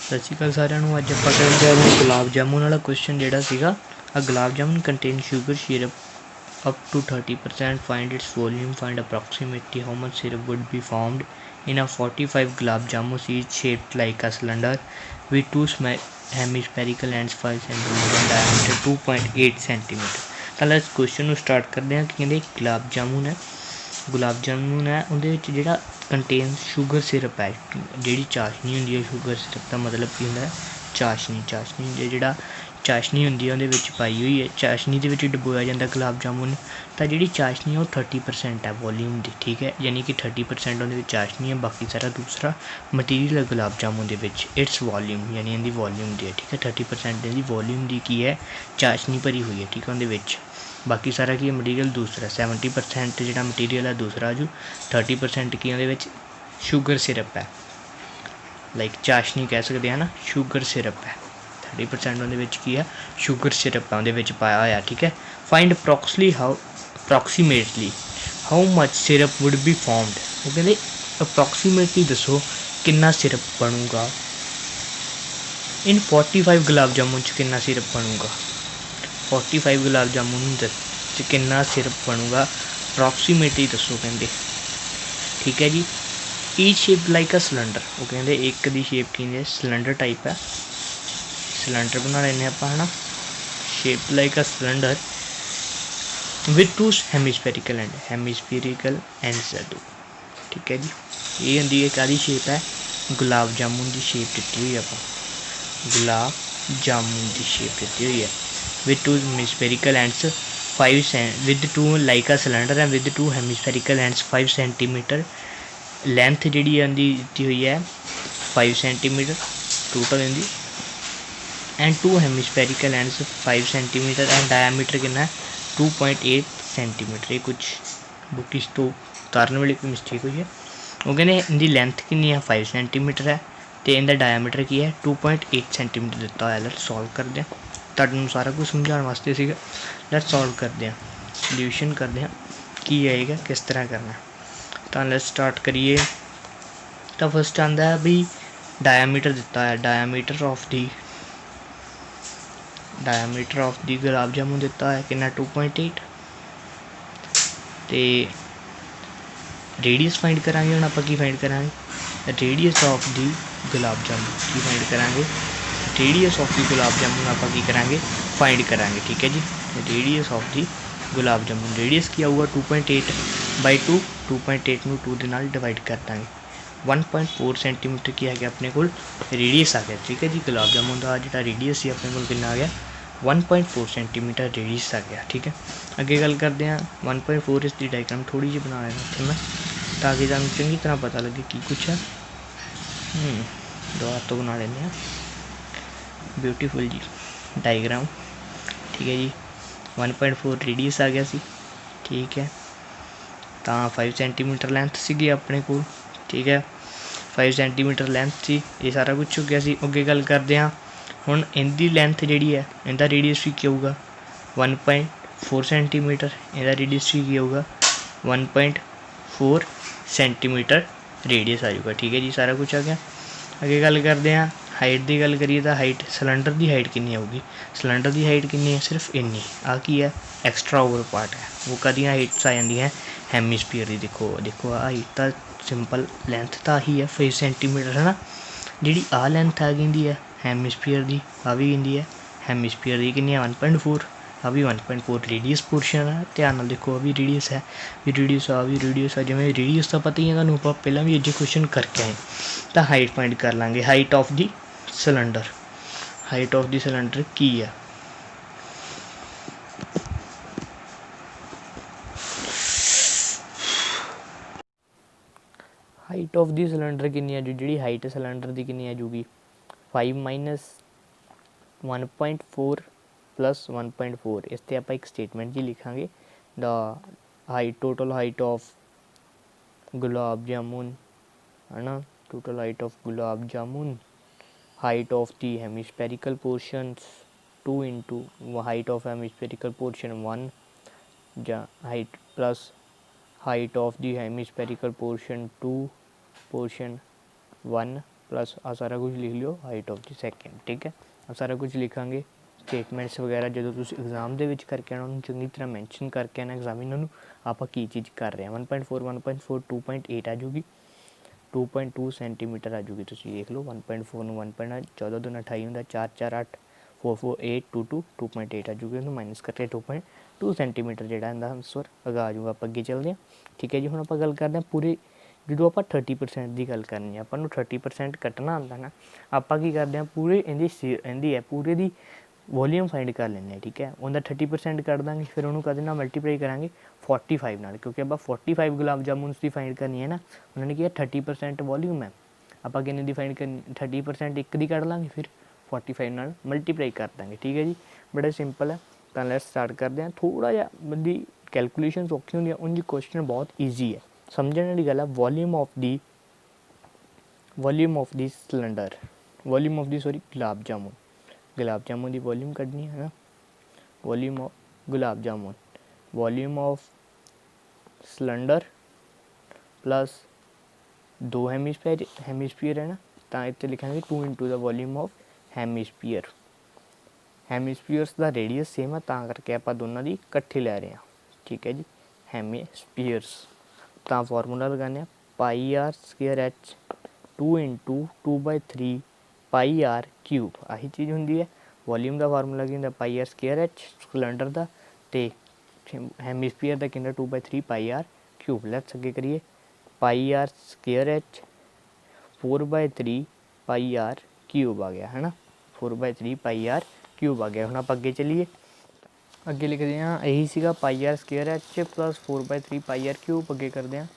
ਸਤਿ ਸ਼੍ਰੀ ਅਕਾਲ ਸਾਰਿਆਂ ਨੂੰ। ਅੱਜ ਆਪਾਂ ਕਰਦੇ ਹਾਂ ਗੁਲਾਬ ਜਾਮੁਨ ਵਾਲਾ ਕੁਐਸਚਨ ਜਿਹੜਾ ਸੀਗਾ। ਆ gulab jamun contain sugar syrup up to 30%, find its volume, find approximately how much syrup would be formed in a 45 gulab jamun each shaped like a cylinder with two hemispherical ends 5 cm and diameter 2.8 cm। ਤਾਂ ਲੈ ਇਸ question ਨੂੰ start ਕਰਦੇ ਹਾਂ ਕਿ ਕਹਿੰਦੇ ਗੁਲਾਬ ਜਾਮੁਨ ਹੈ ਉਹਦੇ ਵਿੱਚ ਜਿਹੜਾ ਕੰਟੇਨ ਸ਼ੂਗਰ ਸਿਰਪ ਹੈ, ਜਿਹੜੀ ਚਾਸ਼ਨੀ ਹੁੰਦੀ ਹੈ। ਸ਼ੂਗਰ ਸਿਰਪ ਦਾ ਮਤਲਬ ਕੀ ਹੁੰਦਾ? ਚਾਸ਼ਨੀ ਹੁੰਦੀ ਹੈ, ਜਿਹੜਾ ਚਾਸ਼ਨੀ ਹੁੰਦੀ ਹੈ ਉਹਦੇ ਵਿੱਚ ਪਾਈ ਹੋਈ ਹੈ। ਚਾਸ਼ਨੀ ਦੇ ਵਿੱਚ ਡੁਬੋਇਆ ਜਾਂਦਾ ਗੁਲਾਬ ਜਾਮੁਨ। ਤਾਂ ਜਿਹੜੀ ਚਾਸ਼ਨੀ ਉਹ 30% ਹੈ ਵੋਲੀਅਮ ਦੀ, ਠੀਕ ਹੈ, ਯਾਨੀ ਕਿ 30% ਉਹਦੇ ਵਿੱਚ ਚਾਸ਼ਨੀ ਹੈ, ਬਾਕੀ ਸਾਰਾ ਦੂਸਰਾ ਮਟੀਰੀਅਲ ਹੈ ਗੁਲਾਬ ਜਾਮੁਨ ਦੇ ਵਿੱਚ। ਇਟਸ ਵੋਲੀਅਮ ਯਾਨੀ ਇਹਦੀ ਵੋਲੀਅਮ ਦੀ ਹੈ, ਠੀਕ ਹੈ। 30% ਇਹਦੀ ਵੋਲੀਅਮ ਦੀ ਕੀ ਹੈ? ਚਾਸ਼ਨੀ ਭਰੀ ਹੋਈ ਹੈ, ਠੀਕ ਹੈ, ਉਹਦੇ ਵਿੱਚ। ਬਾਕੀ ਸਾਰਾ ਕੀ ਹੈ? ਮਟੀਰੀਅਲ ਦੂਸਰਾ। 70% ਜਿਹੜਾ ਮਟੀਰੀਅਲ ਹੈ ਦੂਸਰਾ ਆਜੂ। 30% ਕੀ ਉਹਦੇ ਵਿੱਚ? ਸ਼ੂਗਰ ਸਿਰਪ ਹੈ, ਲਾਈਕ ਚਾਸ਼ਨੀ ਕਹਿ ਸਕਦੇ ਹਾਂ ਨਾ, ਸ਼ੂਗਰ ਸਿਰਪ ਹੈ। 30% ਉਹਦੇ ਵਿੱਚ ਕੀ ਹੈ? ਸ਼ੂਗਰ ਸਿਰਪ ਹੈ ਉਹਦੇ ਵਿੱਚ ਪਾਇਆ ਹੋਇਆ, ਠੀਕ ਹੈ। Find approximately how much syrup would be formed. ਉਹ ਕਹਿੰਦੇ ਅਪਰੋਕਸੀਮੇਟਲੀ ਦੱਸੋ ਕਿੰਨਾ ਸਿਰਪ ਬਣੂਗਾ। ਇਨ 45 ਗੁਲਾਬ ਜਾਮੁਨ 'ਚ ਕਿੰਨਾ ਸਿਰਪ ਬਣੂਗਾ? 45 ਗੁਲਾਬ ਜਾਮੁਨ 'ਚ ਕਿੰਨਾ ਸਿਰਪ ਬਣੂਗਾ? ਅਪਰੋਕਸੀਮੇਟਲੀ ਦੱਸੋ ਕਹਿੰਦੇ, ਠੀਕ ਹੈ ਜੀ। ਈਚ ਸ਼ੇਪ ਲਾਈਕ ਅ ਸਿਲੰਡਰ। ਉਹ ਕਹਿੰਦੇ ਇੱਕ ਦੀ ਸ਼ੇਪ ਕੀ ਹੈ? ਸਿਲੰਡਰ ਟਾਈਪ ਹੈ। ਸਿਲੰਡਰ ਬਣਾ ਲੈਂਦੇ ਆਪਾਂ, ਹੈ ਨਾ। Shape like a cylinder with two hemispherical ends ਹੈ ਦੋ, ਠੀਕ ਹੈ ਜੀ। ਇਹ ਹੁੰਦੀ ਹੈ ਕਾਹਦੀ ਸ਼ੇਪ ਹੈ? ਗੁਲਾਬ ਜਾਮੁਨ ਦੀ ਸ਼ੇਪ ਦਿੱਤੀ ਹੋਈ ਆਪਾਂ, ਗੁਲਾਬ ਜਾਮੁਨ ਦੀ ਸ਼ੇਪ ਦਿੱਤੀ ਹੋਈ ਹੈ। With two hemispherical ends 5 like a cylinder and with two hemispherical ends 5 centimetre. Length ਜਿਹੜੀ ਇਹਦੀ ਦਿੱਤੀ ਹੋਈ ਹੈ 5 ਸੈਂਟੀਮੀਟਰ ਟੋਟਲ ਇਹਦੀ, and 2 hemispherical ends 5 centimetre and diameter ਕਿੰਨਾ? 2.8 ਸੈਂਟੀਮੀਟਰ। ਇਹ ਕੁਛ ਬੁੱਕਿਸ਼ ਤੋਂ ਉਤਾਰਨ ਵੇਲੇ ਕੋਈ ਮਿਸਟੇਕ ਹੋਈ ਹੈ। ਉਹ ਕਹਿੰਦੇ ਇਹਦੀ ਲੈਂਥ ਕਿੰਨੀ ਹੈ? 5 ਸੈਂਟੀਮੀਟਰ ਹੈ, ਅਤੇ ਇਹਦਾ ਡਾਇਆਮੀਟਰ ਕੀ ਹੈ? 2.8 ਸੈਂਟੀਮੀਟਰ ਦਿੱਤਾ ਹੋਇਆ। ਲੈਟ ਸੋਲਵ ਕਰਦੇ ਹਾਂ। ਤੁਹਾਨੂੰ ਸਾਰਾ ਕੁਝ ਸਮਝਾਉਣ ਵਾਸਤੇ ਸੀਗਾ। ਲੈਟ ਸੋਲਵ ਕਰਦੇ ਹਾਂ, ਸਲਿਊਸ਼ਨ ਕਰਦੇ ਹਾਂ, ਕੀ ਆਏਗਾ, ਕਿਸ ਤਰ੍ਹਾਂ ਕਰਨਾ। ਤਾਂ ਲੈਟ ਸਟਾਰਟ ਕਰੀਏ। ਤਾਂ ਫਸਟ ਆਉਂਦਾ ਹੈ ਵੀ ਡਾਇਆਮੀਟਰ ਦਿੱਤਾ ਹੈ, diameter of the gulab jamun ਦਿੱਤਾ ਹੈ ਕਿੰਨਾ? 2.8। ਅਤੇ ਰੇਡੀਅਸ ਫਾਈਂਡ ਕਰਾਂਗੇ। ਹੁਣ ਆਪਾਂ ਕੀ ਫਾਈਂਡ ਕਰਾਂਗੇ? Radius of the gulab jamun ਕੀ ਫਾਈਂਡ ਕਰਾਂਗੇ? Radius of the gulab jamun ਆਪਾਂ ਕੀ ਕਰਾਂਗੇ? ਫਾਈਂਡ ਕਰਾਂਗੇ, ਠੀਕ ਹੈ ਜੀ। Radius of the gulab jamun, radius ਕੀ ਆਊਗਾ? 2.8/2। 2.8 ਨੂੰ 2 ਦੇ ਨਾਲ ਡਿਵਾਈਡ ਕਰ ਦਾਂਗੇ। 1.4 ਸੈਂਟੀਮੀਟਰ ਕੀ ਆ ਗਿਆ ਆਪਣੇ ਕੋਲ? ਰੇਡੀਅਸ ਆ ਗਿਆ, ਠੀਕ ਹੈ ਜੀ। ਗੁਲਾਬ ਜਾਮੁਨ ਦਾ ਜਿਹੜਾ ਰੇਡੀਅਸ ਸੀ ਆਪਣੇ ਕੋਲ ਕਿੰਨਾ ਆ ਗਿਆ? 1.4 ਸੈਂਟੀਮੀਟਰ ਰੇਡੀਅਸ ਆ ਗਿਆ, ਠੀਕ ਹੈ। ਅੱਗੇ ਗੱਲ ਕਰਦੇ ਹਾਂ 1.4 ਇਸ ਦੀ ਡਾਇਗਰਾਮ ਥੋੜ੍ਹੀ ਜਿਹੀ ਬਣਾ ਲੈਣਾ ਇੱਥੇ ਮੈਂ, ਤਾਂ ਕਿ ਤੁਹਾਨੂੰ ਚੰਗੀ ਤਰ੍ਹਾਂ ਪਤਾ ਲੱਗੇ ਕੀ ਕੁਛ ਹੈ। ਦੁਬਾਰਾ ਤੋਂ ਬਣਾ ਲੈਂਦੇ ਹਾਂ, ਬਿਊਟੀਫੁਲ ਜੀ ਡਾਇਗਰਾਮ, ਠੀਕ ਹੈ ਜੀ। 1.4 ਰੇਡੀਅਸ ਆ ਗਿਆ ਸੀ, ਠੀਕ ਹੈ। ਤਾਂ 5 ਸੈਂਟੀਮੀਟਰ ਲੈਂਥ ਸੀਗੀ ਆਪਣੇ ਕੋਲ, ਠੀਕ ਹੈ। 5 ਸੈਂਟੀਮੀਟਰ ਲੈਂਥ ਸੀ, ਇਹ ਸਾਰਾ ਕੁਛ ਹੋ ਗਿਆ ਸੀ। ਅੱਗੇ ਗੱਲ ਕਰਦੇ ਹਾਂ ਹੁਣ ਇਹਦੀ ਲੈਂਥ ਜਿਹੜੀ ਹੈ, ਇਹਦਾ ਰੇਡੀਅਸ ਵੀ ਕੀ ਹੋਊਗਾ? 1.4 ਸੈਂਟੀਮੀਟਰ। ਇਹਦਾ ਰੇਡੀਅਸ ਵੀ ਕੀ ਹੋਊਗਾ? 1.4 ਸੈਂਟੀਮੀਟਰ ਰੇਡੀਅਸ ਆ ਜਾਊਗਾ, ਠੀਕ ਹੈ ਜੀ। ਸਾਰਾ ਕੁਛ ਆ ਗਿਆ। ਅੱਗੇ ਗੱਲ ਕਰਦੇ ਹਾਂ ਹਾਈਟ ਦੀ। ਗੱਲ ਕਰੀਏ ਤਾਂ ਹਾਈਟ, ਸਿਲੰਡਰ ਦੀ ਹਾਈਟ ਕਿੰਨੀ ਆਊਗੀ? ਸਿਲੰਡਰ ਦੀ ਹਾਈਟ ਕਿੰਨੀ ਹੈ? ਸਿਰਫ ਇੰਨੀ। ਆਹ ਕੀ ਹੈ? ਐਕਸਟਰਾ ਓਵਰ ਪਾਰਟ ਹੈ। ਉਹ ਕਦੀਆਂ ਹਾਈਟਸ ਆ ਜਾਂਦੀਆਂ? ਹੈਮੀਸਫੀਅਰ ਦੀ। ਦੇਖੋ ਆਹ ਹਾਈਟ ਤਾਂ ਸਿੰਪਲ ਲੈਂਥ ਤਾਂ ਆਹੀ ਹੈ 5 ਸੈਂਟੀਮੀਟਰ, ਹੈ ਨਾ। ਜਿਹੜੀ ਆਹ ਲੈਂਥ ਆ ਗਈ ਹੈ ਹੈਮੀਸਫੀਅਰ ਦੀ, ਆ ਵੀ ਕਹਿੰਦੀ ਹੈ ਹੈਮੀਸਫੀਅਰ ਦੀ ਕਿੰਨੀ ਹੈ? 1.4। ਆ ਵੀ 1.4 ਰੇਡੀਅਸ ਪੋਰਸ਼ਨ ਹੈ। ਧਿਆਨ ਨਾਲ ਦੇਖੋ, ਆ ਵੀ ਰੇਡੀਅਸ ਹੈ, ਵੀ ਰੇਡੀਅਸ ਆ, ਵੀ ਰੇਡੀਅਸ ਆ। ਜਿਵੇਂ ਰੇਡੀਅਸ ਤਾਂ ਪਤਾ ਹੀ ਹੈ ਤੁਹਾਨੂੰ, ਆਪਾਂ ਪਹਿਲਾਂ ਵੀ ਐਜੂਕੇਸ਼ਨ ਕਰਕੇ ਆਏ। ਤਾਂ ਹਾਈਟ ਫਾਈਂਡ ਕਰ ਲਾਂਗੇ। Height of the cylinder, height of the cylinder ਕੀ ਆ? ਹਾਈਟ ਆਫ ਦੀ ਸਿਲੰਡਰ ਕਿੰਨੀ ਆ ਜੂ? ਜਿਹੜੀ ਹਾਈਟ ਸਿਲੰਡਰ ਦੀ ਕਿੰਨੀ ਆ ਜੂਗੀ? 5 ਮਾਈਨਸ 1.4 ਪਲੱਸ 1.4। ਇਸ 'ਤੇ ਆਪਾਂ ਇੱਕ ਸਟੇਟਮੈਂਟ ਜੀ ਲਿਖਾਂਗੇ, ਦਾ height, total height of gulab jamun, ਹੈ ਨਾ। Total height of gulab jamun, height of the hemispherical portions 2 into height of hemispherical portion 1 ਜਾਂ height plus height of the hemispherical portion 2 portion 1 plus आ सारा कुछ लिख लियो हाइट ऑफ द सेकेंड। ठीक है, आ सारा कुछ लिखांगे। स्टेटमेंट्स वगैरह जो तुम एग्जाम के करके आना उन्होंने चंगी तरह मैंशन करके आना एग्जामिनर आप की चीज़ कर रहे हैं। 1.4 1.4 2.8 आ जूगी, 2.2 सेंटीमीटर आ जूगी। तुम देख लो 1.4 1.8 14 दूना 28 होंगे, 4 4 8 4 4 8 2 2 2.8 आ जूगी। माइनस करके 2.2 सेंटीमीटर जो आंसर आ जूगा। आप अगे चलते हैं। ठीक है जी, हम आप गल करते हैं पूरे जो आप 30% की गल करनी है, आपको 30% कटना आता ना, आप की करते हैं पूरे इहदी है पूरे की वॉल्यूम फाइंड कर लें। ठीक है, उनका 30% कट देंगे, फिर उन्होंने कदे ना मल्टीप्लाई करेंगे 45 नाल, क्योंकि आप 45 गुलाब जामुन की फाइंड करनी है ना। उन्होंने कहा 30% वॉल्यूम है, आप किन्ने की फाइंड करनी 30% एक की कट लाँगे, फिर 45 नाल मल्टीप्लाई कर देंगे। ठीक है जी, बड़ा सिंपल है। तो लेट्स स्टार्ट करते हैं। थोड़ा जहा बंदी कैलकुलेशन औखी होंगी, उनकी क्वेश्चन बहुत ईजी है, समझने वाली गल है। Volume of the cylinder, volume of the sorry gulab jamun की वॉल्यूम कढ़नी है ना। Volume of gulab jamun, volume of cylinder plus 2 hemisphere है ना, तो इतने लिखेंगे 2 into the volume of hemisphere. Hemispheres का रेडियस सेम है, तो करके आप दोनों की इकट्ठी लै रहे हैं। ठीक है जी, हैमीस्फीयर्स। तो फॉर्मूला लगाने pi r square h 2 into 2/3 pi r cube, आही चीज़ होंगी है। वॉल्यूम का फार्मूला की होंगे pi r square h cylinder का, तो हैमीस्फीयर का कि 2/3 पाई आर क्यूब। लैट्स अगे करिए, pi r square h 4/3 pi r cube आ गया है ना, 4/3 पाई आर क्यूब आ गया। हम आप अगे चलिए, अगे लिखते हैं यही सीगा pi r square h plus 4/3 pi r cube. अगे करते हैं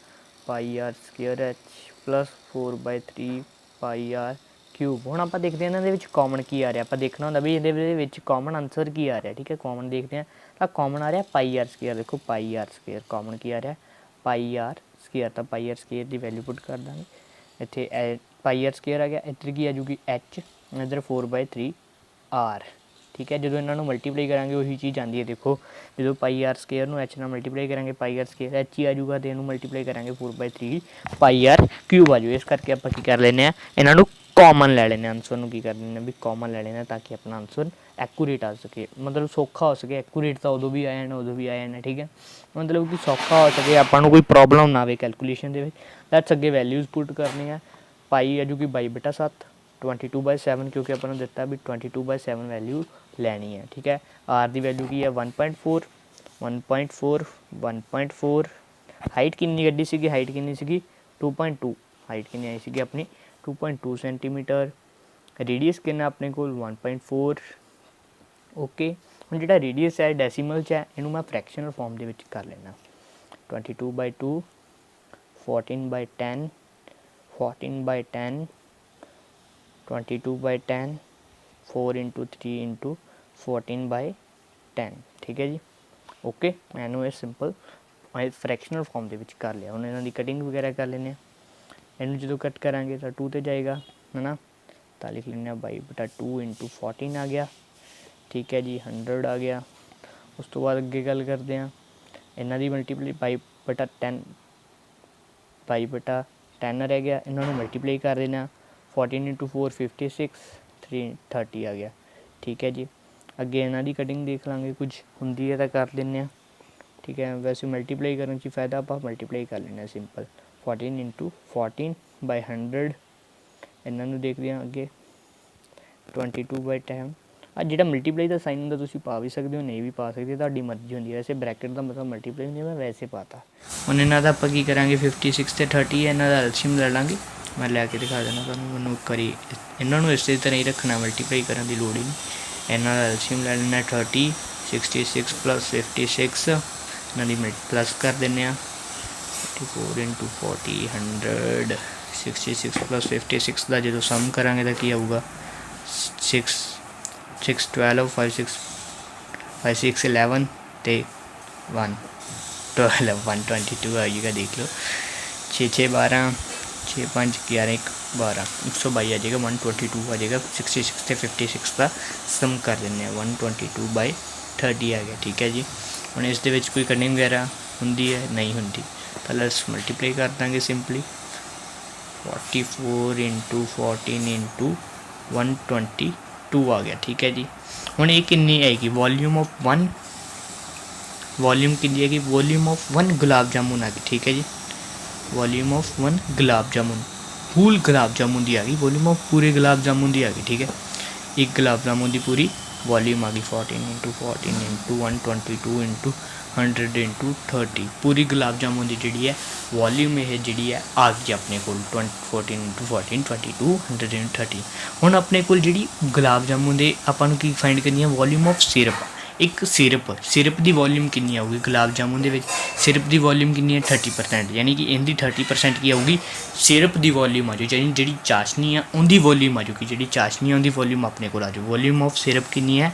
pi r square h plus 4/3 pi r cube. हम आप देखते हैं इन्होंने कॉमन की आ रहा, आप देखना होंगे भी ये कॉमन आंसर की आ रहा। ठीक है, कॉमन देखते हैं तो कॉमन आ रहा पाई आर स्केयर। देखो पाई आर स्केयर कॉमन की आ रहा पाई आर स्केयर, तो पाई आर स्केयर की वैल्यू पुट कर देंगे। इतने पाई आर स्केयर आ गया, इधर की आ जूगी एच, इधर 4/3 आर। ठीक है, जो इन्होंने मल्टीप्लाई करेंगे वही चीज़ आती है। देखो जो पाई आर स्केयर में एच ना मल्टीप्लाई करेंगे पाई आर स्केयर एच ही आ जूगा, तो इन्हों मल्टीप्लाई करेंगे 4/3 पाई आर क्यूब आ जू। इस करके आप कर लें इन्हों कॉमन लै लें, आंसर में की कर लें भी कॉमन लै लें, ताकि अपना आंसर एक्यूरेट आ सके, मतलब सौखा हो सके। एक्यूरेट तो उदों भी आ जाना उदों भी आ जाना। ठीक है, मतलब कि सौखा हो सके, आपको कोई प्रॉब्लम ना आए कैलकुलेशन के। लैट्स अगे वैल्यूज़ पुट करनी है। पाई आ जूगी 22/7 22/7, क्योंकि अपने दिता भी 22/7 वैल्यू लैनी है। ठीक है, आर की वैल्यू की है 1.4 1.4 1.4। हाइट कितनी कड्डी सी, हाइट कितनी सी 2.2, हाइट कितनी आई सी अपनी 2.2 सेंटीमीटर। रेडियस कितना अपने को 1.4। ओके, हम जो रेडियस है डेसीमल च है, इनू मैं फ्रैक्शनल फॉर्म के कर लेना 22/2 14/10 14/10 22/10 4 इंटू 3 इंटू 14/10। ठीक है जी, ओके। मैनू ये सिंपल फ्रैक्शनल फॉर्म के कर लिया। हम इन्हों की कटिंग वगैरह कर लें। इनू जो कट करा तो 2 तो जाएगा है ना, तो लिख लें 22/2 इंटू 14 आ गया। ठीक है जी, 100 आ गया। उस तो बाद अगे गल करते हैं इन्हों की मल्टीप्लाई 22/10 22/10 रह गया। इन्होंने मल्टीप्लाई कर देना 14 इंटू 4 56 330 आ गया। ठीक है जी, अगे इन्हों की कटिंग देख लाँगे, कुछ होंगी है तो कर लें। ठीक है, वैसे मल्टीप्लाई करने से फायदा आप मल्टीप्लाई कर लेना सिंपल 14 इंटू 14/100। इन्हों देखते हैं अगे 22/10। जो मल्टीप्लाई का साइन होंगे तुम पा भी सकते हो, नहीं भी पा सकते, तो मर्जी होंगी। वैसे ब्रैकेट का मतलब मल्टीप्लाई नहीं, मैं वैसे पाता। हम इन्हों का आप करा 56 तो 30 है, इन्हों का एल्शियम ले लाँगे। मैं लैके दिखा देना तुम करी, इन्हों इस तरह ही रखना, मल्टीप्लाई करने की लड़ ही नहीं। इन्हों का एल्शियम ले लेना 30 66 प्लस 56, इन्हों प्लस कर दें 34 इंटू 40 100 66 प्लस 56 का जो सम करा तो की आऊगा 6 6 12 5 6 5 6 11 तो 1 12 122 आ जाएगा। देख लो 6 6 12 6 5 11 1 12 122 आ जाएगा। 122 आ जाएगा। 66 से 56 का सम कर दें 122/30 आ गया। ठीक है जी, हम इस कोई कटिंग वगैरह होंगी है नहीं होंगी, तो लस मल्टीप्लाई कर देंगे सिंपली 44 इंटू 14 इंटू 122 आ गया। ठीक है जी। हुण ये कितनी आएगी वॉल्यूम ऑफ वन, वॉल्यूम कितनी आएगी, volume of one gulab jamun आ गई। ठीक है जी, volume of one gulab jamun, full gulab jamun की आ गई, वॉल्यूम ऑफ पूरे गुलाब जामुन की आ गई। ठीक है, एक गुलाब जामुन की पूरी वॉल्यूम आ गई 14 इंटू 14 इंटू 122 इंटू 100 इंटू 30, पूरी गुलाब जामुन की जी है वॉल्यूम यह जी है आ गई अपने को 14 इंटू 14 22 100 इंटू 30। हुण अपने को जी गुलाब जामुन के आपां नूं की फाइंड करनी है, वॉल्यूम ऑफ सिरप। एक सिरप, सिरप की वॉल्यूम कितनी आऊगी गुलाब जामुन के सिरप की वॉल्यूम कितनी है 30%, यानी कि इनकी 30% की आऊगी सिरप की वॉल्यूम आ जाए, जी चाशनी है उनकी वॉल्यूम आ जाऊगी, जी चाशनी है उनकी वॉल्यूम अपने को आ जाए। वॉल्यूम ऑफ सिरप कितनी है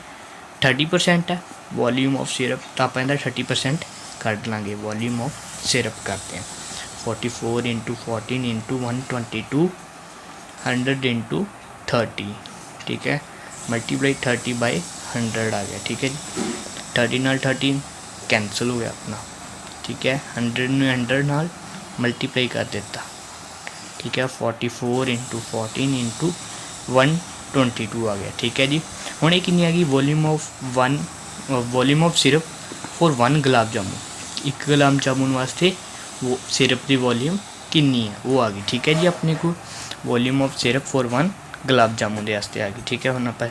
30% है, वॉल्यूम ऑफ सिरप तो आप 30% कट लाँगे, वॉल्यूम ऑफ सिरप करते हैं 44 इंटू 14 इंटू 122 100 इंटू 30। ठीक है, मल्टीप्लाई 30 बाई 100 आ गया। ठीक है जी, 30 नाल 30 कैंसल हो गया अपना। ठीक है, 100 ने 100 नाल मल्टीप्लाई कर देता। ठीक है, 44 इंटू 14 इंटू 122 आ गया। ठीक है जी, हुण ये कितनी आ गई volume of one, volume of syrup for one gulab jamun, एक गुलाब जामुन वास्ते वो सिरप की वॉल्यूम कितनी है वो आ गई। ठीक है जी, अपने को volume of syrup for one gulab jamun के वास्ते आ गई। ठीक है, हुण आप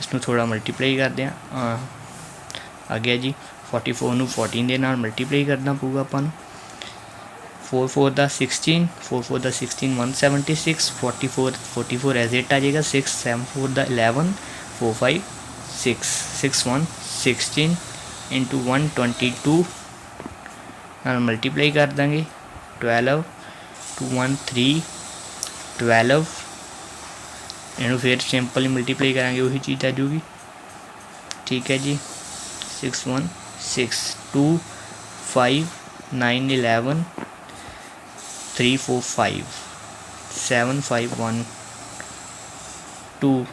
इसनों थोड़ा मल्टीप्लाई करते हैं, आ गया जी 44 नूं 14 के नाल मल्टीप्लाई करना पऊगा आपां नूं। 4 4 दा 16, 4 4 दा 16 176, 44 एज इट आ जाएगा, 6 7 4 दा 11, 4 5 6 6 1 16 इंटू 122 नाल मल्टीप्लाई कर देंगे 12 2 1 3 12, इन्हों फिर सिंपल मल्टीप्लाई करेंगे वही चीज़ आ जाएगी। ठीक है जी, 6 1 6 2 5 9 11 3 4 5 7 5 1 2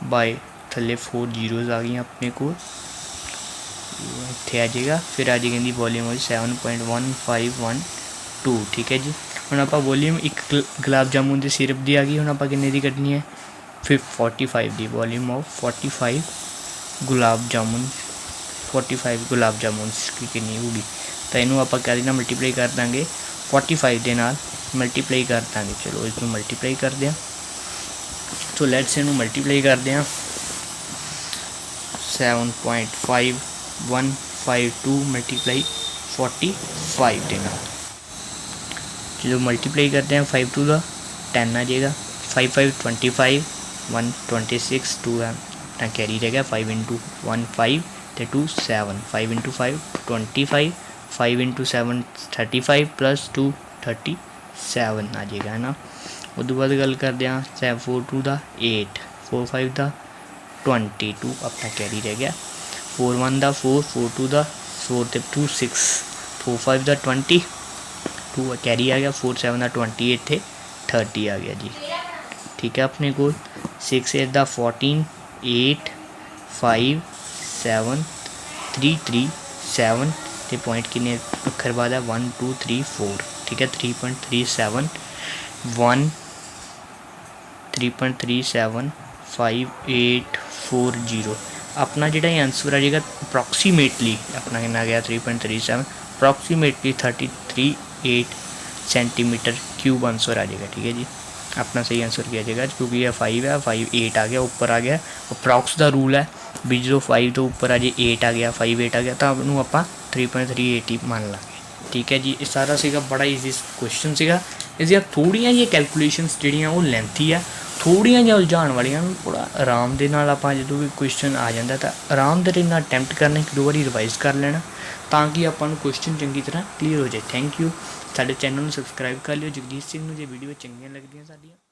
बाय थले 4 जीरोज़ आ गई अपने को, इतने आ जाएगा। फिर आ जाएगी वॉल्यूम हो 7.1512। ठीक है जी, हुण आप वॉल्यूम एक गुलाब जामुन के सिरप की आ गई, हुण आप किन्ने दी कड्ढनी है फिर 45 दी, वॉल्यूम ऑफ 45 गुलाब जामुन, 45 गुलाब जामुन की कितनी होगी, तो इनू आप क्या देना मल्टीप्लाई कर देंगे 45 के नाल मल्टीप्लाई कर देंगे। चलो इसको मल्टीप्लाई कर दें, तो लेट्स इनू मल्टीप्लाई कर दें 7.5152 मल्टीप्लाई 45 के नाल, जो मल्टीप्लाई करते हैं 5 टू द 10 आ जाएगा, 5 5 25 126 2 अपना कैरी रहेगा, 5 इंटू 1 5 तो 2 7, 5 इंटू 5 25, 5 इंटू 7 35 प्लस 2 37 आ जाएगा, है ना। उस बाद गल करते हैं 4 टू द 8, 4 5 द 22 अपना कैरी रह गया, 4 1 द 4, 4 टू द 4 ते 2 6, 4 5 द 20 2 कैरी आ गया, 4 7 द 28 थे 30 आ गया जी। ठीक है, अपने को 6 8 द 14 8 5 7 3 3 7 ते पॉइंट किन्ने अखर बाद है 1 2 3 4। ठीक है, 3.37 1 3.37 5840 अपना जोड़ा आंसर आ जाएगा अप्रॉक्सीमेटली, अपना कितना गया 3.37 अप्रॉक्सीमेटली 33.8 सेंटीमीटर क्यूब आंसर आ जाएगा। ठीक है जी, अपना सही आंसर किया जाएगा, क्योंकि यह 5 है 5 8 आ गया ऊपर आ गया, अप्रॉक्स का रूल है भी जो 5 तो ऊपर आ जाए 8 आ गया 5 8 आ गया तो आपनू आप 3.38 ही मान लाँगे। ठीक है जी, ये सारा सीगा बड़ा ईजी क्वेश्चन सीगा, इसदियाँ थोड़ियाँ जी कैलकुलेशनस जिहड़ियां वो लेंथी है, थोड़ियाँ जिहा उलझाण वालियां, थोड़ा आराम दे नाल आपां जदों भी क्वेश्चन आ जाता तो आराम दे नाल अटैम्प्ट करना, एक दो बारी रिवाइज कर लेना ताकि आपां नूं क्वेश्चन चंगी तरह क्लीयर हो जाए। थैंक यू, साडे चैनल नूं सबसक्राइब कर लियो। जगदीश सिंह नूं जे वीडियो चंगियां लगदियां साडियां